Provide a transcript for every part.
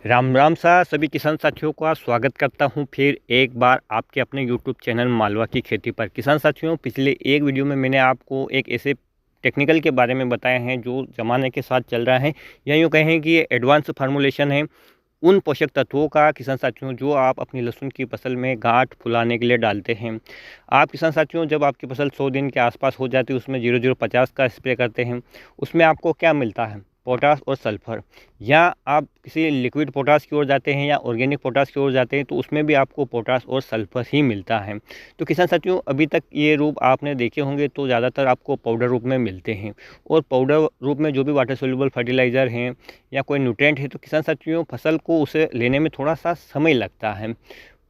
राम राम सा सभी किसान साथियों का स्वागत करता हूं फिर एक बार आपके अपने यूट्यूब चैनल मालवा की खेती पर। किसान साथियों, पिछले एक वीडियो में मैंने आपको एक ऐसे टेक्निकल के बारे में बताया है जो ज़माने के साथ चल रहा है, या यूँ कहें कि ये एडवांस फार्मूलेशन है उन पोषक तत्वों का किसान साथियों जो आप अपनी लहसुन की फसल में गांठ फुलाने के लिए डालते हैं। आप किसान साथियों, जब आपकी फसल 100 दिन के आसपास हो जाती है उसमें 0050 का स्प्रे करते हैं। उसमें आपको क्या मिलता है? पोटास और सल्फर। या आप किसी लिक्विड पोटास की ओर जाते हैं या ऑर्गेनिक पोटास की ओर जाते हैं तो उसमें भी आपको पोटास और सल्फर ही मिलता है। तो किसान साथियों, अभी तक ये रूप आपने देखे होंगे तो ज़्यादातर आपको पाउडर रूप में मिलते हैं, और पाउडर रूप में जो भी वाटर सोल्यूबल फर्टिलाइज़र हैं या कोई न्यूट्रिएंट है तो किसान साथियों फसल को उसे लेने में थोड़ा सा समय लगता है।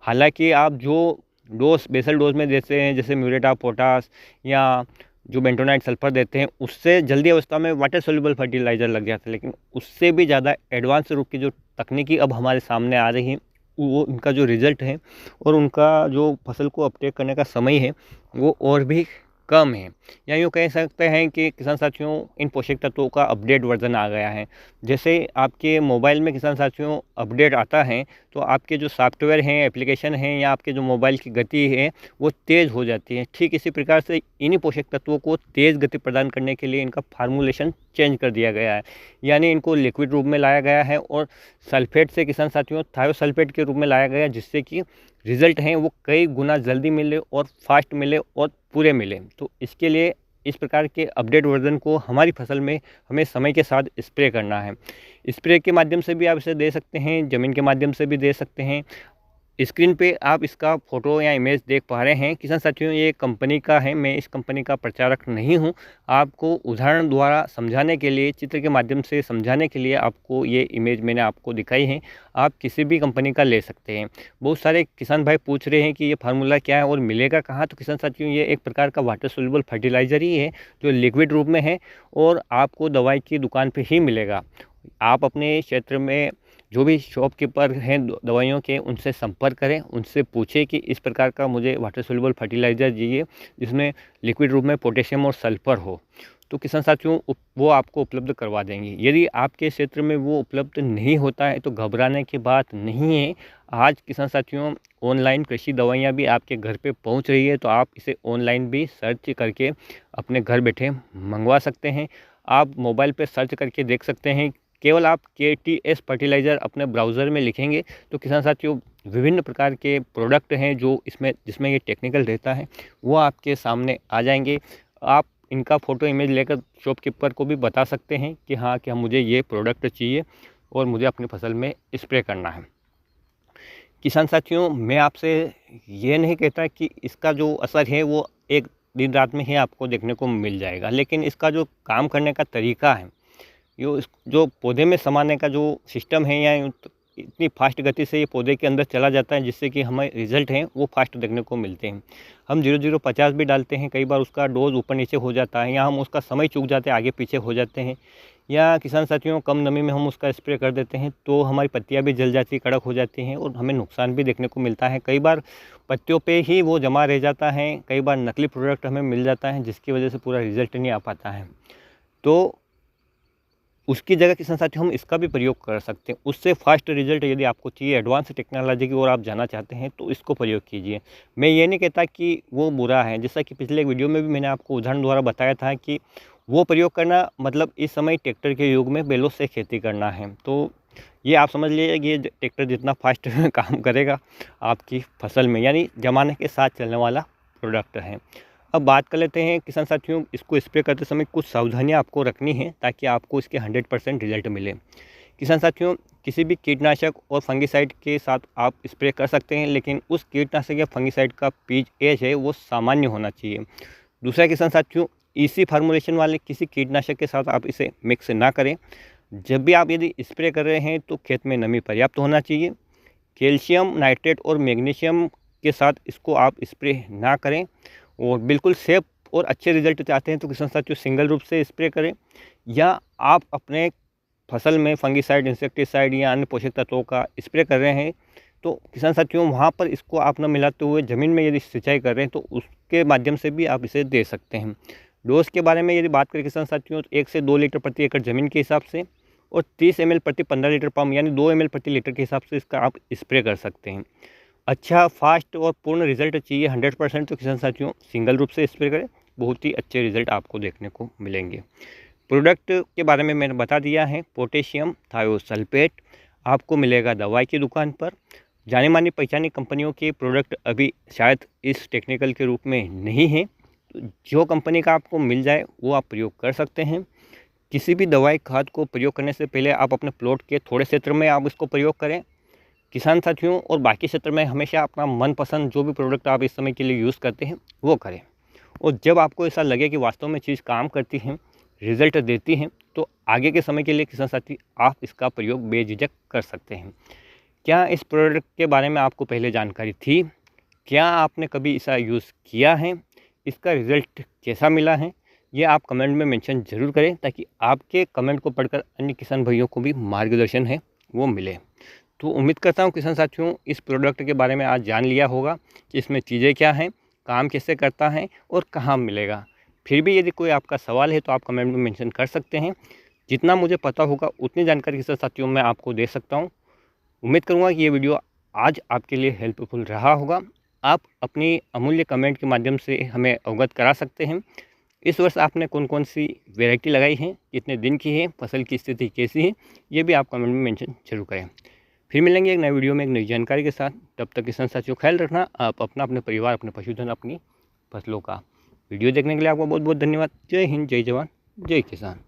हालांकि आप जो डोज बेसल डोज में देते हैं जैसे म्यूरेट ऑफ पोटास या जो बेंटोनाइट सल्फर देते हैं उससे जल्दी अवस्था में वाटर सोल्यूबल फर्टिलाइज़र लग जाता है, लेकिन उससे भी ज़्यादा एडवांस रूप की जो तकनीकी अब हमारे सामने आ रही है वो उनका जो रिज़ल्ट है और उनका जो फसल को अपटेक करने का समय है वो और भी कम है। या यूँ कह सकते हैं कि किसान साथियों, इन पोषक तत्वों का अपडेट वर्जन आ गया है। जैसे आपके मोबाइल में किसान साथियों अपडेट आता है तो आपके जो सॉफ्टवेयर हैं, एप्लीकेशन हैं या आपके जो मोबाइल की गति है वो तेज़ हो जाती है। ठीक इसी प्रकार से इन्हीं पोषक तत्वों को तेज़ गति प्रदान करने के लिए इनका फार्मूलेशन चेंज कर दिया गया है, यानी इनको लिक्विड रूप में लाया गया है और सल्फेट से किसान साथियों थायोसल्फेट के रूप में लाया गया, जिससे कि रिज़ल्ट हैं वो कई गुना जल्दी मिले और फास्ट मिले और पूरे मिले। तो इसके लिए इस प्रकार के अपडेट वर्जन को हमारी फसल में हमें समय के साथ स्प्रे करना है। स्प्रे के माध्यम से भी आप इसे दे सकते हैं, ज़मीन के माध्यम से भी दे सकते हैं। स्क्रीन पे आप इसका फ़ोटो या इमेज देख पा रहे हैं। किसान साथियों, ये कंपनी का है, मैं इस कंपनी का प्रचारक नहीं हूँ। आपको उदाहरण द्वारा समझाने के लिए, चित्र के माध्यम से समझाने के लिए आपको ये इमेज मैंने आपको दिखाई है। आप किसी भी कंपनी का ले सकते हैं। बहुत सारे किसान भाई पूछ रहे हैं कि ये फार्मूला क्या है और मिलेगा कहाँ? तो किसान साथियों, ये एक प्रकार का वाटर सोल्यूबल फर्टिलाइज़र ही है जो लिक्विड रूप में है और आपको दवाई की दुकान पर ही मिलेगा। आप अपने क्षेत्र में जो भी शॉपकीपर हैं दवाइयों के, उनसे संपर्क करें, उनसे पूछें कि इस प्रकार का मुझे वाटर सोल्यूबल फर्टिलाइज़र चाहिए जिसमें लिक्विड रूप में पोटेशियम और सल्फर हो। तो किसान साथियों वो आपको उपलब्ध करवा देंगे। यदि आपके क्षेत्र में वो उपलब्ध नहीं होता है तो घबराने की बात नहीं है। आज किसान साथियों ऑनलाइन कृषि दवाइयाँ भी आपके घर पे पहुंच रही है, तो आप इसे ऑनलाइन भी सर्च करके अपने घर बैठे मंगवा सकते हैं। आप मोबाइल पे सर्च करके देख सकते हैं। केवल आप KTS फर्टिलाइज़र अपने ब्राउज़र में लिखेंगे तो किसान साथियों विभिन्न प्रकार के प्रोडक्ट हैं जो जिसमें ये टेक्निकल रहता है वो आपके सामने आ जाएंगे। आप इनका फ़ोटो इमेज लेकर शॉपकीपर को भी बता सकते हैं कि हाँ, कि मुझे ये प्रोडक्ट चाहिए और मुझे अपनी फसल में स्प्रे करना है। किसान साथियों, मैं आपसे ये नहीं कहता कि इसका जो असर है वो एक दिन रात में ही आपको देखने को मिल जाएगा, लेकिन इसका जो काम करने का तरीका है, जो पौधे में समाने का जो सिस्टम है, या इतनी फास्ट गति से ये पौधे के अंदर चला जाता है जिससे कि हमें रिज़ल्ट हैं वो फास्ट देखने को मिलते हैं। हम 0050 भी डालते हैं, कई बार उसका डोज ऊपर नीचे हो जाता है या हम उसका समय चूक जाते हैं, आगे पीछे हो जाते हैं। या किसान साथियों कम नमी में हम उसका स्प्रे कर देते हैं तो हमारी पत्तियाँ भी जल जाती, कड़क हो जाती हैं और हमें नुकसान भी देखने को मिलता है। कई बार पत्तियों पे ही वो जमा रह जाता है, कई बार नकली प्रोडक्ट हमें मिल जाता है जिसकी वजह से पूरा रिज़ल्ट नहीं आ पाता है। तो उसकी जगह किसान साथियों हम इसका भी प्रयोग कर सकते हैं। उससे फास्ट रिजल्ट यदि आपको चाहिए, एडवांस टेक्नोलॉजी की ओर आप जाना चाहते हैं तो इसको प्रयोग कीजिए। मैं ये नहीं कहता कि वो बुरा है, जैसा कि पिछले वीडियो में भी मैंने आपको उदाहरण द्वारा बताया था कि वो प्रयोग करना मतलब इस समय ट्रैक्टर के युग में बैलों से खेती करना है। तो ये आप समझ लीजिए कि ये ट्रैक्टर जितना फास्ट काम करेगा आपकी फसल में, यानी ज़माने के साथ चलने वाला प्रोडक्ट है। अब बात कर लेते हैं किसान साथियों, इसको स्प्रे करते समय कुछ सावधानियां आपको रखनी है ताकि आपको इसके 100% रिजल्ट मिले। किसान साथियों, किसी भी कीटनाशक और फंगिसाइड के साथ आप स्प्रे कर सकते हैं, लेकिन उस कीटनाशक या फंगिसाइड का pH है वो सामान्य होना चाहिए। दूसरा किसान साथियों, इसी फार्मूलेशन वाले किसी कीटनाशक के साथ आप इसे मिक्स ना करें। जब भी आप यदि स्प्रे कर रहे हैं तो खेत में नमी पर्याप्त होना चाहिए। कैल्शियम नाइट्रेट और मैग्नीशियम के साथ इसको आप स्प्रे ना करें। और बिल्कुल सेफ और अच्छे रिजल्ट चाहते हैं तो किसान साथियों सिंगल रूप से स्प्रे करें, या आप अपने फसल में फंगिसाइड, इंसेक्टिसाइड या अन्य पोषक तत्वों का स्प्रे कर रहे हैं तो किसान साथियों वहाँ पर इसको आप न मिलाते हुए ज़मीन में यदि सिंचाई कर रहे हैं तो उसके माध्यम से भी आप इसे दे सकते हैं। डोज के बारे में यदि बात करें किसान साथियों तो 1 से 2 लीटर प्रति एकड़ ज़मीन के हिसाब से और 30 ml प्रति 15 लीटर पंप यानी 2 ml प्रति लीटर के हिसाब से इसका आप स्प्रे कर सकते हैं। अच्छा फास्ट और पूर्ण रिजल्ट चाहिए 100%, तो किसान साथियों सिंगल रूप से स्प्रे करें, बहुत ही अच्छे रिजल्ट आपको देखने को मिलेंगे। प्रोडक्ट के बारे में मैंने बता दिया है। पोटेशियम थायोसल्फेट आपको मिलेगा दवाई की दुकान पर। जानी मानी पहचानी कंपनियों के प्रोडक्ट अभी शायद इस टेक्निकल के रूप में नहीं है, तो जो कंपनी का आपको मिल जाए वो आप प्रयोग कर सकते हैं। किसी भी दवाई खाद को प्रयोग करने से पहले आप अपने प्लॉट के थोड़े क्षेत्र में आप इसको प्रयोग करें किसान साथियों, और बाकी क्षेत्र में हमेशा अपना मनपसंद जो भी प्रोडक्ट आप इस समय के लिए यूज़ करते हैं वो करें। और जब आपको ऐसा लगे कि वास्तव में चीज़ काम करती है, रिजल्ट देती हैं, तो आगे के समय के लिए किसान साथी आप इसका प्रयोग बेझिझक कर सकते हैं। क्या इस प्रोडक्ट के बारे में आपको पहले जानकारी थी? क्या आपने कभी इसका यूज़ किया है? इसका रिज़ल्ट कैसा मिला है? ये आप कमेंट में मेंशन ज़रूर करें, ताकि आपके कमेंट को पढ़कर अन्य किसान भाइयों को भी मार्गदर्शन है वो मिले। तो उम्मीद करता हूँ किसान साथियों इस प्रोडक्ट के बारे में आज जान लिया होगा कि इसमें चीज़ें क्या हैं, काम कैसे करता है और कहाँ मिलेगा। फिर भी यदि कोई आपका सवाल है तो आप कमेंट में मेंशन कर सकते हैं। जितना मुझे पता होगा उतनी जानकारी किसान साथियों मैं आपको दे सकता हूँ। उम्मीद करूँगा कि ये वीडियो आज आपके लिए हेल्पफुल रहा होगा। आप अपनी अमूल्य कमेंट के माध्यम से हमें अवगत करा सकते हैं। इस वर्ष आपने कौन कौन सी वैरायटी लगाई है, कितने दिन की है, फसल की स्थिति कैसी है, ये भी आप कमेंट में मेंशन जरूर करें। फिर मिलेंगे एक नए वीडियो में एक नई जानकारी के साथ। तब तक किसान साथियों ख्याल रखना आप अपना, अपने परिवार, अपने पशुधन, अपनी फसलों का। वीडियो देखने के लिए आपको बहुत बहुत धन्यवाद। जय हिंद, जय जवान, जय किसान।